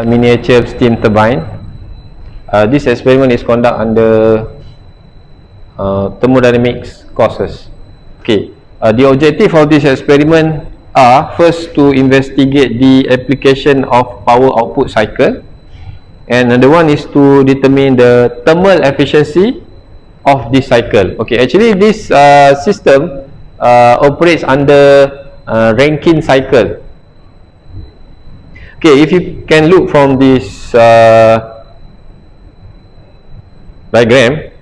Miniature steam turbine. This experiment is conducted under thermodynamics courses. Okay. The objective of this experiment are first to investigate the application of power output cycle, and another one is to determine the thermal efficiency of this cycle. Okay, actually this system operates under Rankine cycle. Okay, if you can look from this diagram,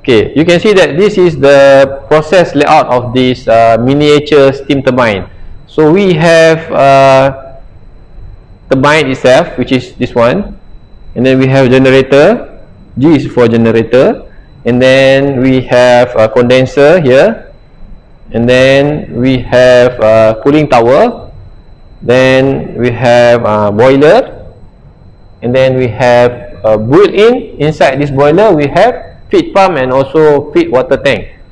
okay, you can see that this is the process layout of this miniature steam turbine. So we have turbine itself, which is this one, and then we have generator. G is for generator, and then we have a condenser here, and then we have a cooling tower. Then we have a boiler, and then we have built-in inside this boiler we have feed pump and also feed water tank.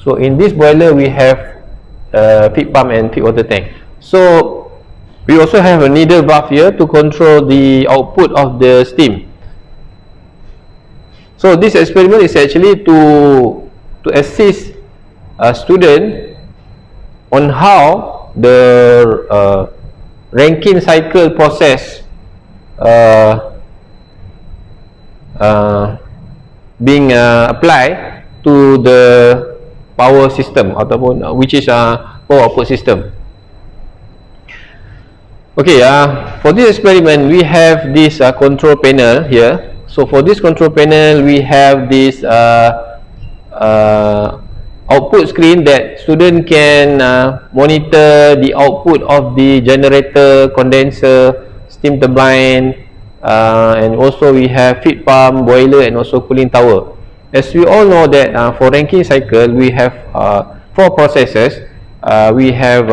So in this boiler we have feed pump and feed water tank. So we also have a needle valve here to control the output of the steam. So this experiment is actually to assist a student on how the Rankine cycle process being applied to the power system ataupun which is power output system. Okay, for this experiment we have this control panel here. So for this control panel we have this output screen that student can monitor the output of the generator, condenser, steam turbine, and also we have feed pump, boiler, and also cooling tower. As we all know that for Rankine cycle we have 4 processes. We have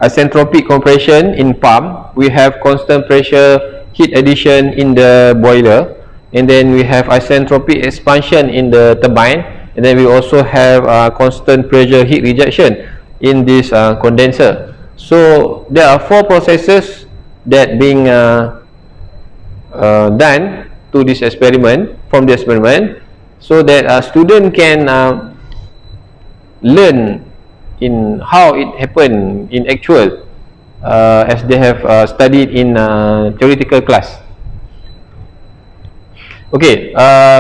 isentropic compression in pump, we have constant pressure heat addition in the boiler, and then we have isentropic expansion in the turbine. And then we also have constant pressure heat rejection in this condenser. So there are 4 processes that being done to this experiment, from the experiment, so that a student can learn in how it happened in actual as they have studied in theoretical class. Okay,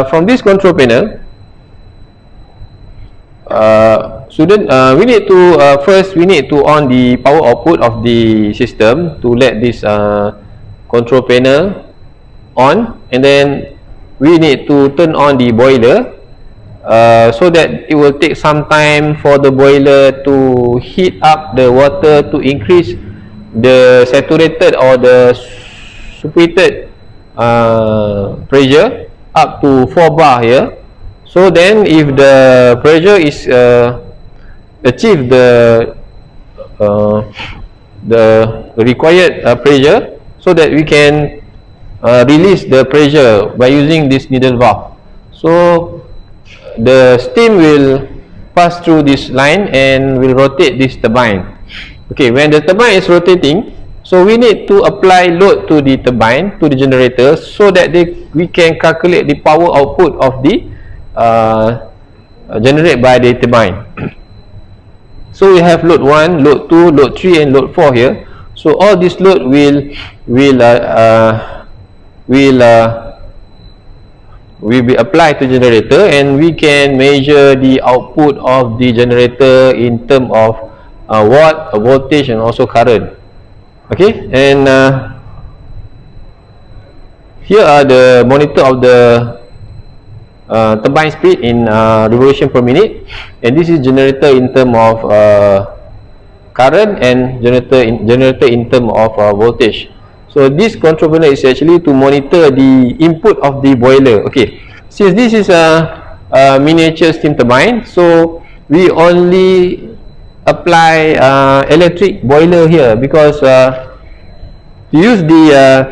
from this control panel, we need to first we need to on the power output of the system to let this control panel on, and then we need to turn on the boiler so that it will take some time for the boiler to heat up the water to increase the saturated or the superheated pressure up to 4 bar here. So then if the pressure is achieve the required pressure, so that we can release the pressure by using this needle valve. So the steam will pass through this line and will rotate this turbine. Okay, when the turbine is rotating, so we need to apply load to the turbine, to the generator, so that we can calculate the power output of the generated by the turbine. So we have load 1, load 2, load 3, and load 4 here. So all this load will be applied to generator, and we can measure the output of the generator in terms of watt, voltage, and also current. Okay, and here are the monitor of the turbine speed in revolution per minute, and this is generator in term of current, and generator in term of voltage. So this control panel is actually to monitor the input of the boiler. Okay, since this is a miniature steam turbine, so we only apply electric boiler here, because to use the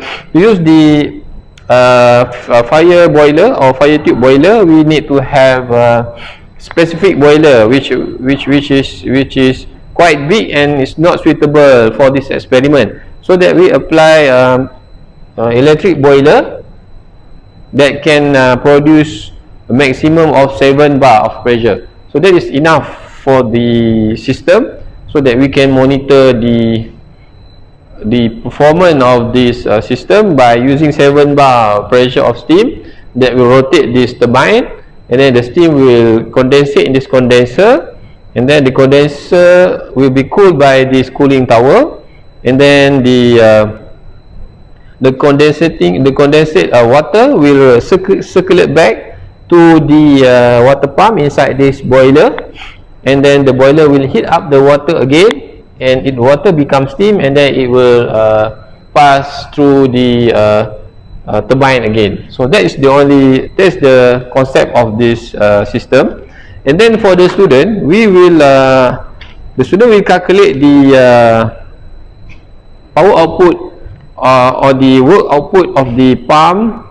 fire boiler or fire tube boiler, we need to have a specific boiler which is quite big and it's not suitable for this experiment. So that we apply electric boiler that can produce a maximum of 7 bar of pressure. So that is enough for the system, so that we can monitor the performance of this system by using 7 bar pressure of steam that will rotate this turbine, and then the steam will condensate in this condenser, and then the condenser will be cooled by this cooling tower, and then the condensate water will circulate back to the water pump inside this boiler, and then the boiler will heat up the water again, and water becomes steam, and then it will pass through the turbine again. So that's the concept of this system. And then for the student, the student will calculate the power output or the work output of the pump,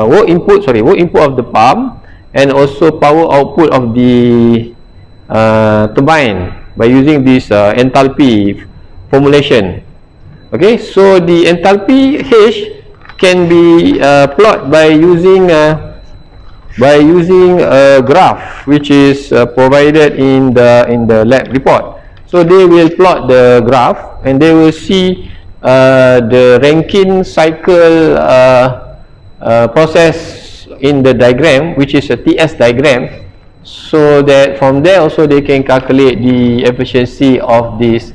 work input of the pump, and also power output of the turbine by using this enthalpy formulation. Okay, so the enthalpy H can be plotted by using a graph which is provided in the lab report. So they will plot the graph, and they will see the Rankine cycle process in the diagram, which is a TS diagram, so that from there also they can calculate the efficiency of this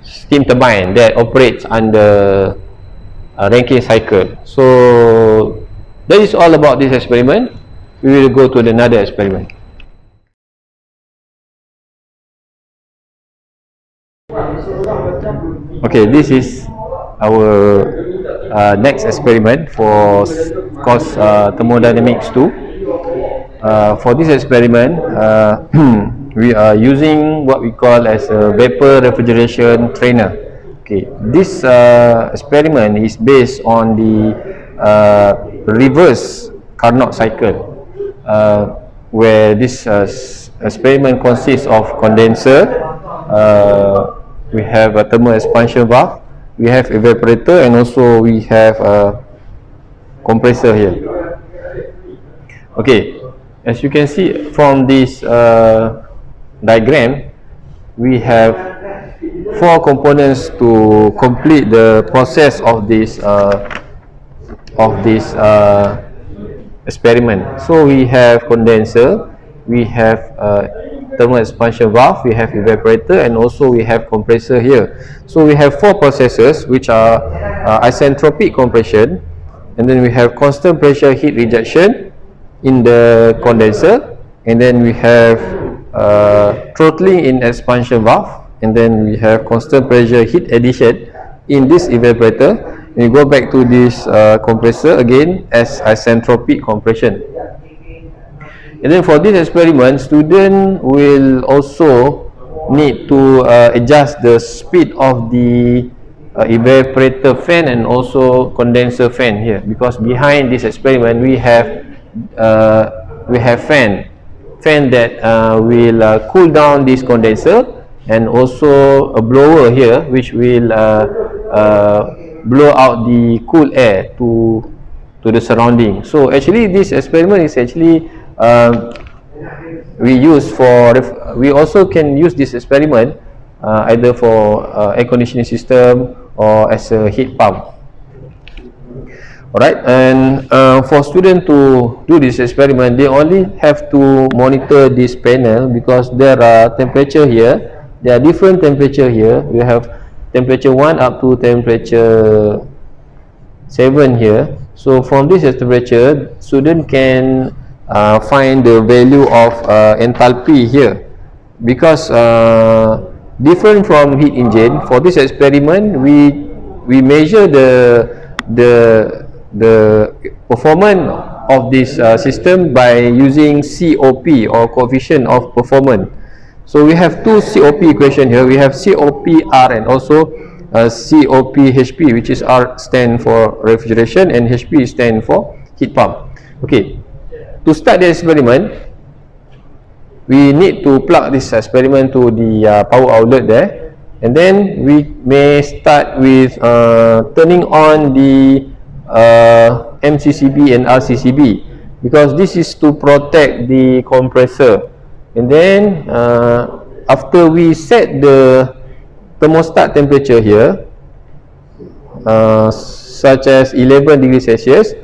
steam turbine that operates under Rankine cycle. So that is all about this experiment. We will go to another experiment. Okay, this is our next experiment for course Thermodynamics 2. For this experiment, we are using what we call as a vapor refrigeration trainer. Okay, this experiment is based on the reverse Carnot cycle, where this experiment consists of condenser, we have a thermal expansion valve, we have evaporator, and also we have a compressor here. Okay, as you can see from this diagram, we have 4 components to complete the process of this experiment. So we have condenser, we have thermal expansion valve, we have evaporator, and also we have compressor here. So we have 4 processes, which are isentropic compression, and then we have constant pressure heat rejection in the condenser, and then we have throttling in expansion valve, and then we have constant pressure heat addition in this evaporator. We go back to this compressor again as isentropic compression. And then for this experiment, student will also need to adjust the speed of the evaporator fan and also condenser fan here, because behind this experiment we have fan that will cool down this condenser, and also a blower here which will blow out the cool air to the surrounding. So actually this experiment is actually we also can use this experiment either for air conditioning system or as a heat pump. Alright, and for students to do this experiment, they only have to monitor this panel, because there are temperature here. There are different temperature here. We have temperature 1 up to temperature 7 here. So from this temperature, student can find the value of enthalpy here, because different from heat engine, for this experiment we measure the performance of this system by using COP, or coefficient of performance. So we have 2 COP equation here. We have COP-R and also COP-HP, which is R stand for refrigeration and HP stand for heat pump. Okay, to start the experiment, we need to plug this experiment to the power outlet there, and then we may start with turning on the MCCB and RCCB, because this is to protect the compressor. And then after we set the thermostat temperature here, such as 11 degrees Celsius,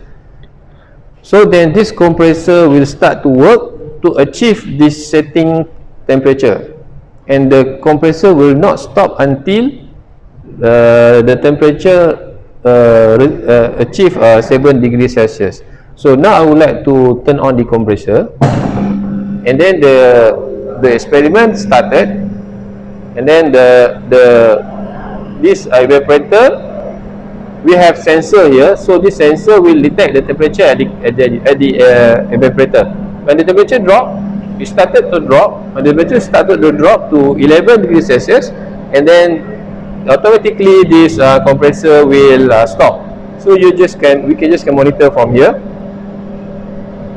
so then this compressor will start to work to achieve this setting temperature, and the compressor will not stop until the temperature achieve 7 degrees Celsius. So now I would like to turn on the compressor, and then the experiment started, and then this evaporator, we have sensor here, so this sensor will detect the temperature at the evaporator. When the temperature drop, it started to drop. When the temperature started to drop to 11 degrees Celsius, and then automatically this compressor will stop. So we can just monitor from here.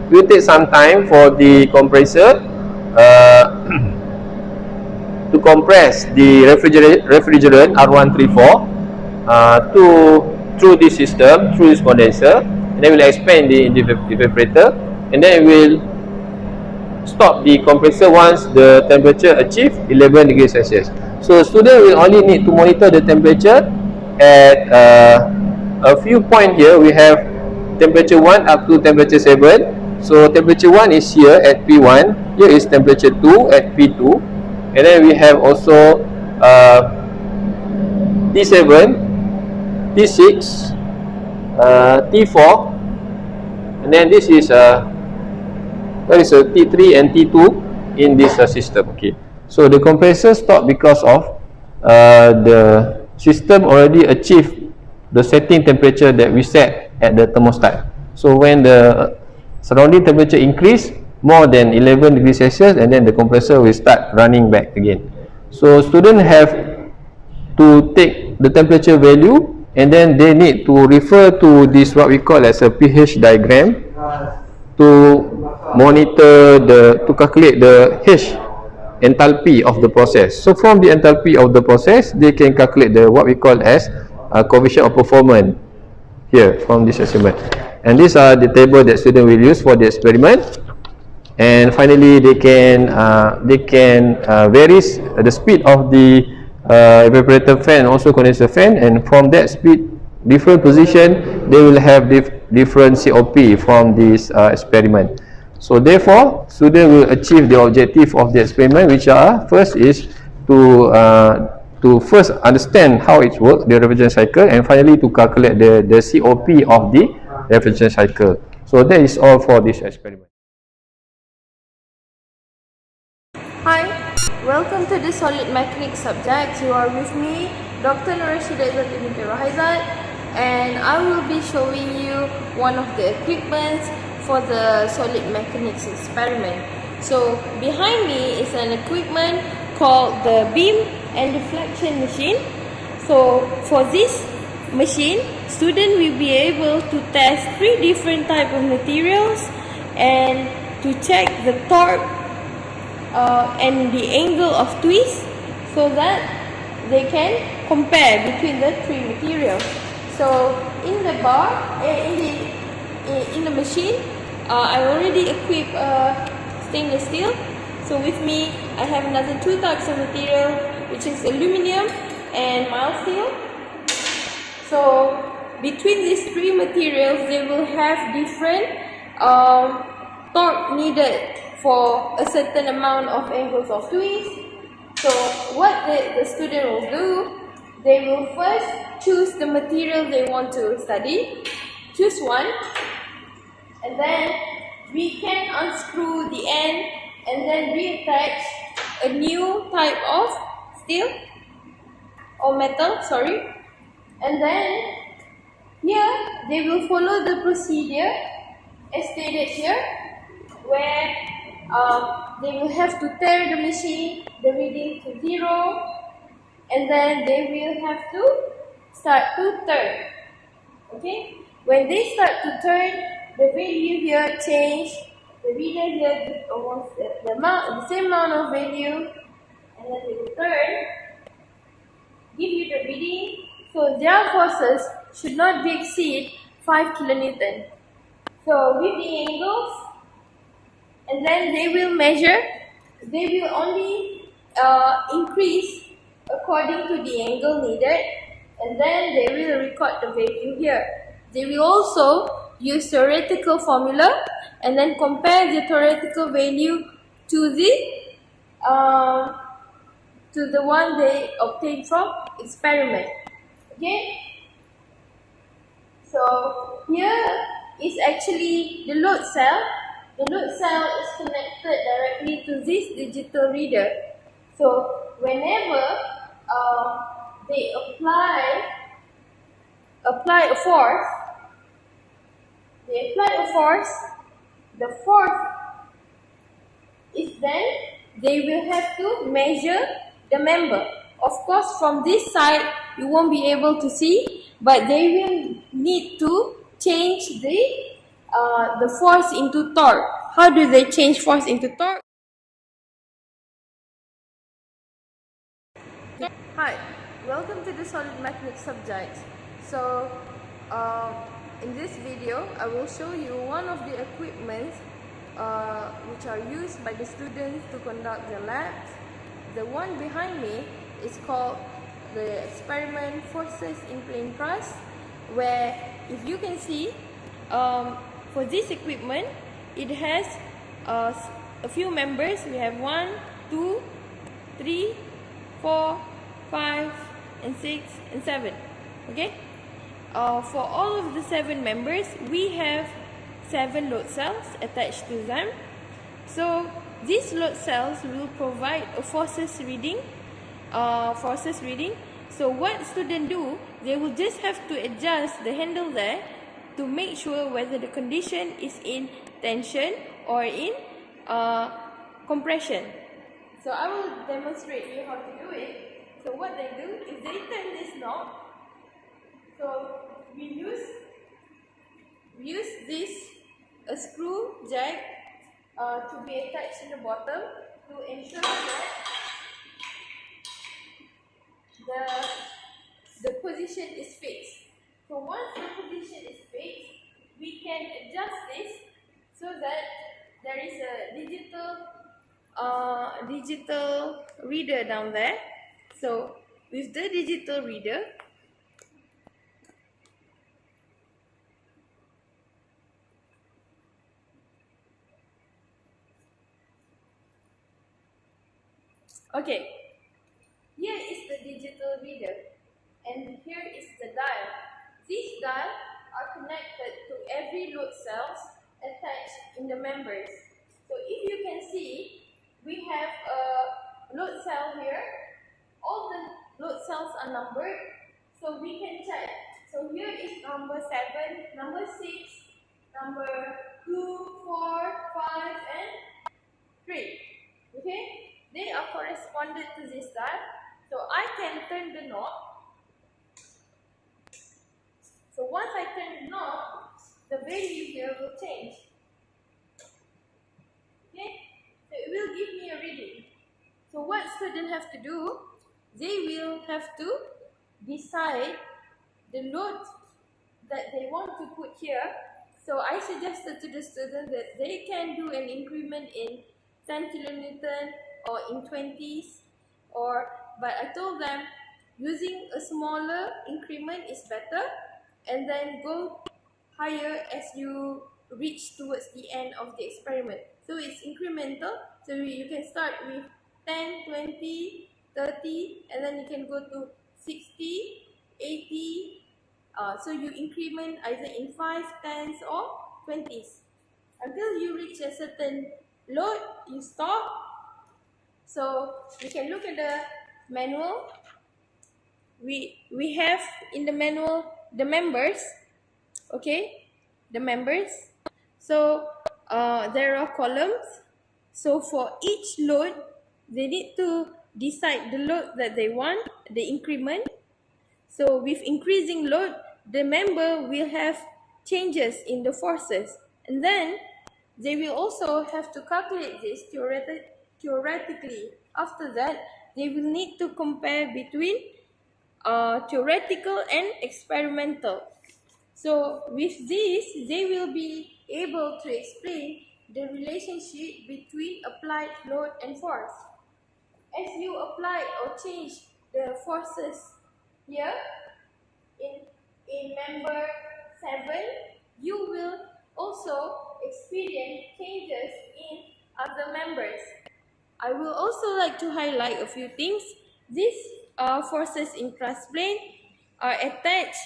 It will take some time for the compressor to compress the refrigerant R134 through this system, through this condenser, and then we'll expand the evaporator, and then we'll stop the compressor once the temperature achieve 11 degrees Celsius. So student will only need to monitor the temperature at a few points here. We have temperature 1 up to temperature 7. So temperature 1 is here at P1, here is temperature 2 at P2, and then we have also T7, T6, T4, and then this is T3 and T2 in this system. Okay, so the compressor stopped because of the system already achieved the setting temperature that we set at the thermostat. So when the surrounding temperature increase more than 11 degrees Celsius, and then the compressor will start running back again. So students have to take the temperature value, and then they need to refer to this, what we call as a pH diagram, to monitor to calculate the H enthalpy of the process. So from the enthalpy of the process, they can calculate what we call as coefficient of performance here from this experiment. And these are the table that student will use for the experiment. And finally, they can vary the speed of the evaporator fan, also condenser fan, and from that speed, different position, they will have different COP from this experiment. So therefore, student will achieve the objective of the experiment, which are, first is to first understand how it works, the refrigerant cycle, and finally to calculate the COP of the refrigerant cycle. So that is all for this experiment. Hi, welcome to the solid mechanics subject. You are with me, Dr. Nurashida Rahizat, and I will be showing you one of the equipments for the solid mechanics experiment. So behind me is an equipment called the beam and deflection machine. So for this machine, student will be able to test 3 different type of materials and to check the torque and the angle of twist, so that they can compare between the 3 materials. So in the bar, in the machine, I already equipped stainless steel. So with me, I have another 2 types of material, which is aluminum and mild steel. So between these 3 materials, they will have different torque needed for a certain amount of angles of twist. So what the student will do, they will first choose the material they want to study, choose one, and then we can unscrew the end and then reattach a new type of steel or metal, and then here they will follow the procedure as stated here, where they will have to turn the machine, the reading to 0, and then they will have to start to turn. Okay, when they start to turn, the value here change the reader here gives almost the same amount of value, and then they will turn, give you the reading. So their forces should not be exceed 5 kilonewton. So with the angles, and then they will measure, they will only increase according to the angle needed, and then they will record the value here. They will also use theoretical formula and then compare the theoretical value to the one they obtained from experiment. Okay, so here is actually the load cell. The load cell is connected directly to this digital reader. So whenever they apply a force, the force is then they will have to measure the member. Of course, from this side you won't be able to see, but they will need to change the force into torque. How do they change force into torque? Hi, welcome to the solid mechanics subject. So, in this video, I will show you one of the equipments which are used by the students to conduct the labs. The one behind me is called the experiment forces in plane thrust, where if you can see, for this equipment, it has a few members. We have 1, 2, 3, 4, 5, and 6, and 7. Okay? For all of the 7 members, we have 7 load cells attached to them. So these load cells will provide a forces reading. So what students do, they will just have to adjust the handle there to make sure whether the condition is in tension or in compression. So I will demonstrate you how to do it. So what they do is they turn this knob. So we use this a screw jack to be attached in the bottom to ensure that the position is fixed. So once the position is fixed, we can adjust this so that there is a digital reader down there. So with the digital reader, okay, here is the digital reader and here is the dial. These dials are connected to every load cells attached in the members. So if you can see, we have a load cell here. All the load cells are numbered, so we can check. So here is number 7, number 6, number 2, 4, 5, and 3. Okay? They are corresponded to this dial. So I can turn the knob. So once I turn the knob, the value here will change. Okay? So it will give me a reading. So what students have to do, they will have to decide the load that they want to put here. So I suggested to the student that they can do an increment in 10 kilonewton or in 20s, but I told them using a smaller increment is better, and then go higher as you reach towards the end of the experiment. So it's incremental, so you can start with 10, 20, 30, and then you can go to 60, 80. So you increment either in 5, 10s or 20s. Until you reach a certain load, you stop. So we can look at the manual. We have in the manual the members. Okay, the members. So there are columns. So for each load, they need to decide the load that they want, the increment. So with increasing load, the member will have changes in the forces. And then they will also have to calculate this theoretically. After that, they will need to compare between theoretical and experimental. So with this, they will be able to explain the relationship between applied load and force. As you apply or change the forces here in member 7, you will also experience changes in other members. I will also like to highlight a few things. These forces in cross plane are attached.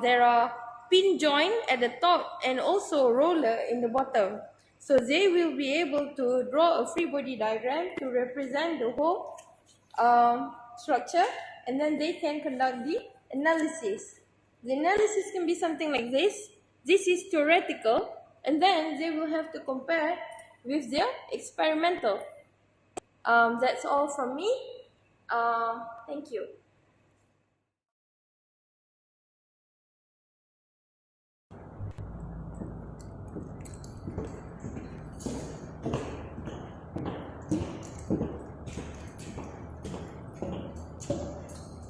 There are pin joint at the top and also roller in the bottom. So they will be able to draw a free body diagram to represent the whole structure, and then they can conduct the analysis. The analysis can be something like this. This is theoretical, and then they will have to compare with their experimental. That's all from me. Thank you.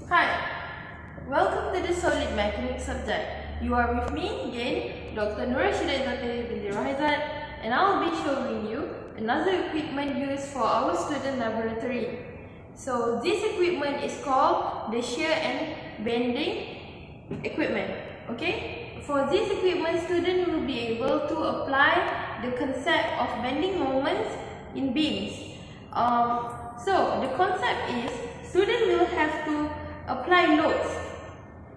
Hi, welcome to the Solid Mechanics subject. You are with me again, Dr. binti Rahizat, and I will be showing you another equipment used for our student laboratory. So this equipment is called the shear and bending equipment. Okay, for this equipment, student will be able to apply the concept of bending moments in beams. So the concept is student will have to apply loads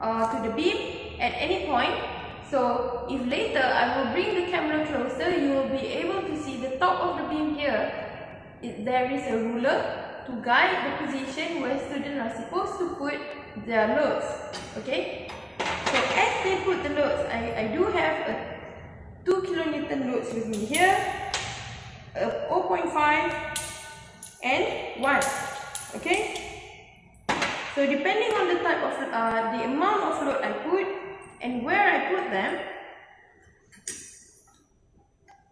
to the beam at any point. So if later I will bring the camera closer, you will be able to see the top of the beam here. There is a ruler to guide the position where students are supposed to put their loads. Okay, so as they put the loads, I do have a 2 kilonewton loads with me here, 0.5 and 1. Okay, so depending on the type of the amount of load I put and where I put them,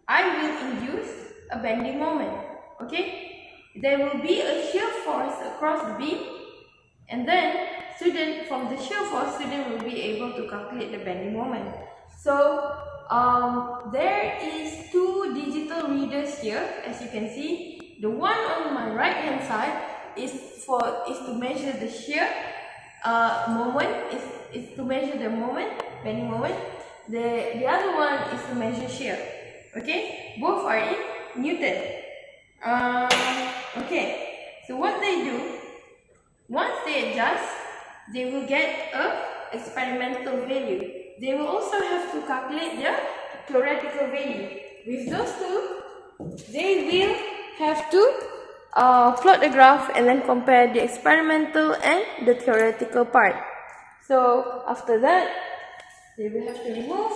I will induce a bending moment. Okay, there will be a shear force across the beam, and then from the shear force, student will be able to calculate the bending moment. So there is 2 digital readers here, as you can see. The one on my right hand side is to measure the shear moment, is to measure the moment, bending moment. The other one is to measure shear. Okay, both are in Newton. Okay, so what they do, once they adjust, they will get a experimental value. They will also have to calculate their theoretical value. With those two, they will have to plot a graph and then compare the experimental and the theoretical part. So after that, they will have to remove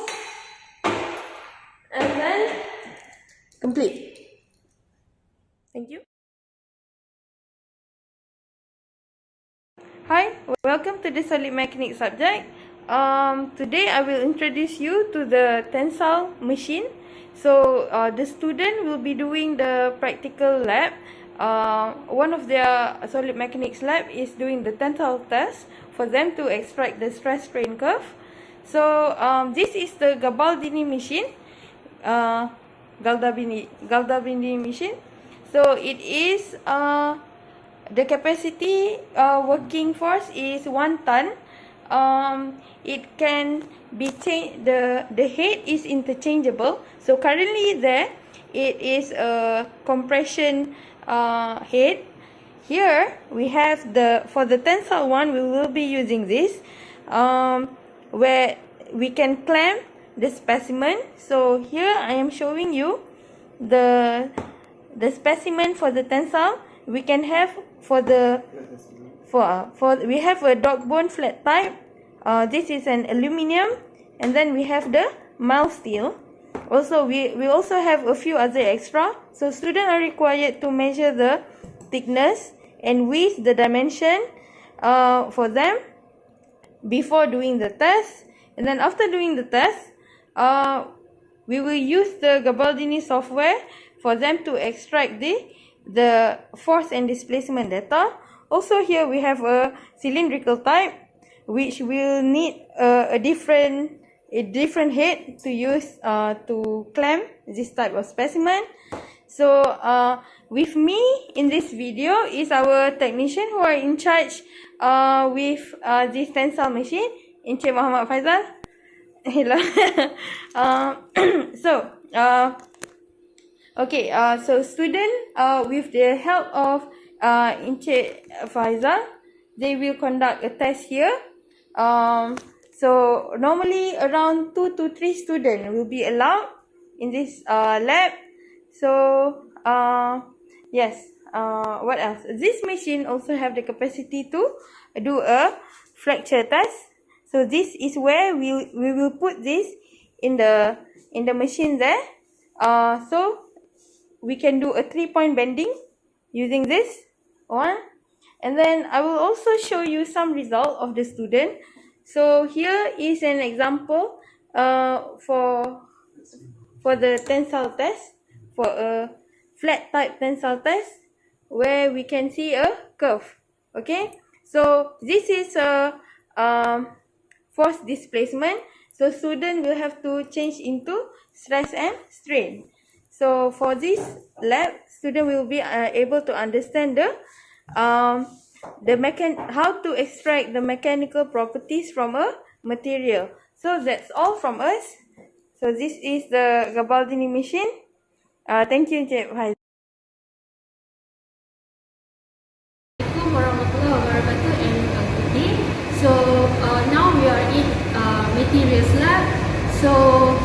and then complete. Thank you. Hi, welcome to the Solid Mechanics subject. Today I will introduce you to the tensile machine. So the student will be doing the practical lab. One of their solid mechanics lab is doing the tensile test for them to extract the stress strain curve. So this is the Gabaldini machine, Galdabini machine. So it is the capacity working force is 1 ton. It can be changed. The head is interchangeable. So currently there it is a compression head. Here we have for the tensile one, we will be using this where we can clamp the specimen. So here I am showing you the specimen for the tensile. We can have we have a dog bone flat type. This is an aluminium, and then we have the mild steel. Also, we also have a few other extra. So students are required to measure the thickness and width, the dimension for them before doing the test. And then after doing the test, we will use the Gabaldini software for them to extract the force and displacement data. Also here we have a cylindrical type which will need a different head to use to clamp this type of specimen. So with me in this video is our technician who are in charge with this tensile machine, Encik Muhammad Faizal. Hello. So student with the help of Encik Faizal, they will conduct a test here. So normally around 2 to 3 students will be allowed in this lab. So yes, what else? This machine also have the capacity to do a fracture test. So this is where we will put this in the machine there. So we can do a 3-point bending using this one. And then I will also show you some result of the student. So here is an example for the tensile test, for a flat type tensile test where we can see a curve. Okay, so this is a force displacement. So student will have to change into stress and strain. So for this lab, student will be able to understand how to extract the mechanical properties from a material. So that's all from us. So this is the Gabaldini machine. Thank you, Encik Faizal. Assalamualaikum warahmatullahi wabarakatuh, and good day. So now we are in materials lab. So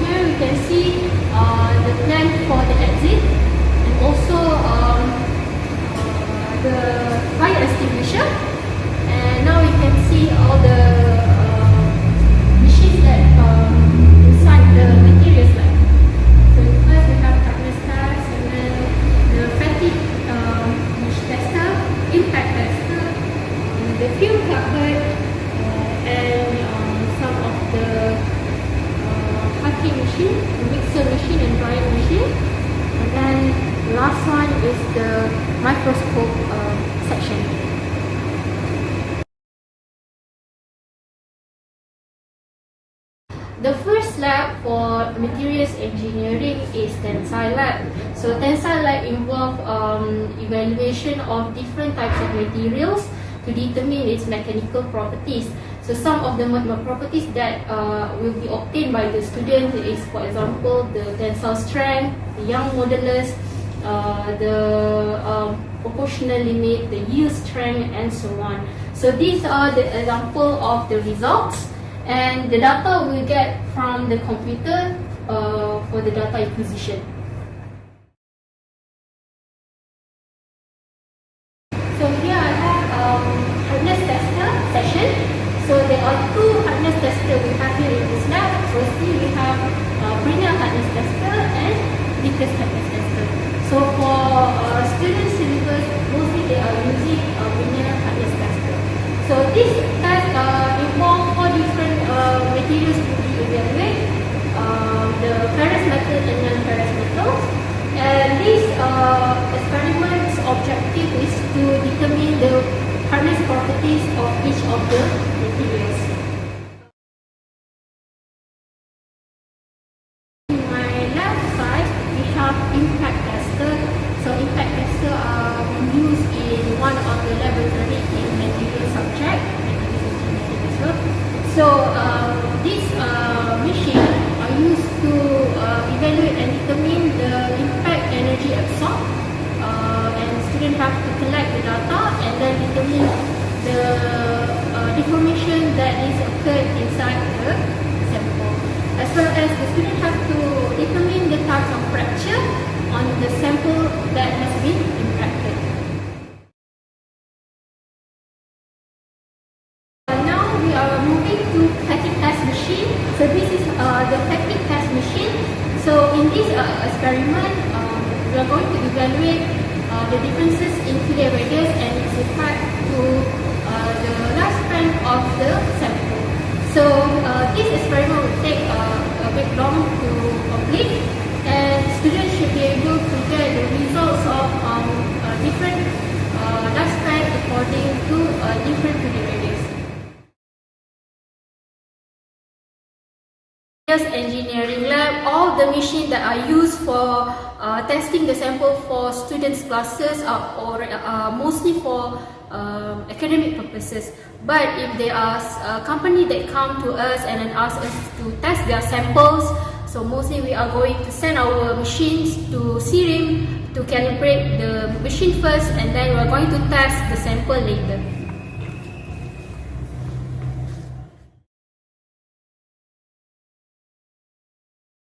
here we can see the plan for the exit and also the fire extinguisher. And now we can see all the machines that inside the materials lab. So first we have hardness test, and then the fatigue tester, impact tester, the fume carpet, and some of the hacking machine, mixer machine and drying machine. And then the last one is the microscope section. The first lab for materials engineering is tensile lab. So tensile lab involve evaluation of different types of materials to determine its mechanical properties. So some of the properties that will be obtained by the student is, for example, the tensile strength, the Young modulus, the proportional limit, the yield strength, and so on. So these are the example of the results, and the data we get from the computer for the data acquisition. So here I have hardness tester session. So there are two hardness testers we have here in this lab. Firstly, we have Brenner hardness tester and Vickers hardness tester. So for student syllabus, mostly they are using Brenner hardness tester. So this test involves 4 different materials to be evaluated: the ferrous metal and non-ferrous metals. And this experiment's objective is to determine the hardness properties of each of the materials. In my left side, we have impact tester. So impact tester are used in one of the laboratory in material subject, materials engineering as well. So this machine are used to evaluate and determine the impact energy absorbed. And students have to collect the data and then determine the deformation that is occurred inside the sample, as well as the student have to determine the types of fracture on the sample that has been impacted. Now we are moving to fatigue test machine. So this is the fatigue test machine. So in this experiment, we are going to evaluate the differences in fillet radius and its effect to the lifespan of the sample. So So this experiment will take a bit long to complete, and students should be able to get the results of different lifespan according to different radius. Engineering lab, all the machines that are used for testing the sample for students' classes are mostly for academic purposes. But if there are a company that come to us and then ask us to test their samples, so mostly we are going to send our machines to CRIM to calibrate the machine first, and then we are going to test the sample later.